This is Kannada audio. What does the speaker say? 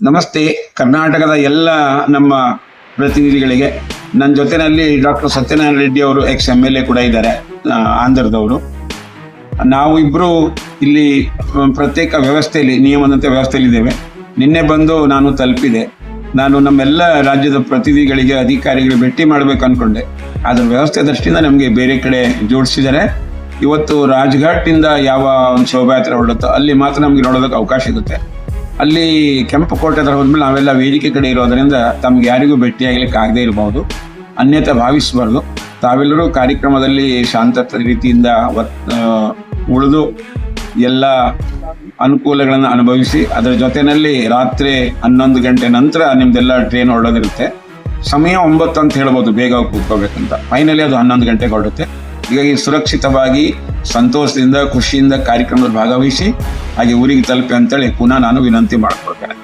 ನಮಸ್ತೆ. ಕರ್ನಾಟಕದ ಎಲ್ಲ ನಮ್ಮ ಪ್ರತಿನಿಧಿಗಳಿಗೆ ನನ್ನ ಜೊತೆಯಲ್ಲಿ ಡಾಕ್ಟರ್ ಸತ್ಯನಾರಾಯಣ ರೆಡ್ಡಿ ಅವರು ಎಕ್ಸ್-MLA ಕೂಡ ಇದ್ದಾರೆ, ಆಂಧ್ರದವರು. ನಾವು ಇಬ್ಬರು ಇಲ್ಲಿ ಪ್ರತ್ಯೇಕ ವ್ಯವಸ್ಥೆಯಲ್ಲಿ, ನಿಯಮದಂತೆ ವ್ಯವಸ್ಥೆಯಲ್ಲಿದ್ದೇವೆ. ನಿನ್ನೆ ಬಂದು ನಾನು ತಲುಪಿದೆ. ನಾನು ನಮ್ಮೆಲ್ಲ ರಾಜ್ಯದ ಪ್ರತಿನಿಧಿಗಳಿಗೆ, ಅಧಿಕಾರಿಗಳಿಗೆ ಭೇಟಿ ಮಾಡಬೇಕು ಅಂದ್ಕೊಂಡೆ. ಅದರ ವ್ಯವಸ್ಥೆ ದೃಷ್ಟಿಯಿಂದ ನಮಗೆ ಬೇರೆ ಕಡೆ ಜೋಡಿಸಿದ್ದಾರೆ. ಇವತ್ತು ರಾಜ್ಘಾಟಿಂದ ಯಾವ ಒಂದು ಶೋಭಾಯಾತ್ರೆ ಹೊರಡುತ್ತೋ ಅಲ್ಲಿ ಮಾತ್ರ ನಮಗೆ ನೋಡೋದಕ್ಕೆ ಅವಕಾಶ ಇರುತ್ತೆ. ಅಲ್ಲಿ ಕೆಂಪುಕೋಟೆ ಹತ್ರ ಹೋದ್ಮೇಲೆ ನಾವೆಲ್ಲ ವೇದಿಕೆ ಕಡೆ ಇರೋದರಿಂದ ತಮ್ಗೆ ಯಾರಿಗೂ ಭೇಟಿಯಾಗಲಿಕ್ಕೆ ಆಗದೆ ಇರಬಹುದು, ಅನ್ಯತೆ ಭಾವಿಸಬಾರ್ದು. ತಾವೆಲ್ಲರೂ ಕಾರ್ಯಕ್ರಮದಲ್ಲಿ ಶಾಂತ ರೀತಿಯಿಂದ ಉಳಿದು ಎಲ್ಲ ಅನುಕೂಲಗಳನ್ನು ಅನುಭವಿಸಿ, ಅದರ ಜೊತೆಯಲ್ಲಿ ರಾತ್ರಿ 11 ಗಂಟೆ ನಂತರ ನಿಮ್ದೆಲ್ಲ ಟ್ರೈನ್ ಹೊರಡೋದಿರುತ್ತೆ. ಸಮಯ 9 ಅಂತ ಹೇಳ್ಬೋದು, ಬೇಗ ಕೂತ್ಕೋಬೇಕಂತ. ಫೈನಲಿ ಅದು 11 ಗಂಟೆಗೆ ಹೊರಡುತ್ತೆ. ಹೀಗಾಗಿ ಸುರಕ್ಷಿತವಾಗಿ, ಸಂತೋಷದಿಂದ, ಖುಷಿಯಿಂದ ಕಾರ್ಯಕ್ರಮದಲ್ಲಿ ಭಾಗವಹಿಸಿ ಹಾಗೆ ಊರಿಗೆ ತಲುಪಿ ಅಂತೇಳಿ ಪುನಃ ನಾನು ವಿನಂತಿ ಮಾಡ್ಕೊಳ್ತೇನೆ.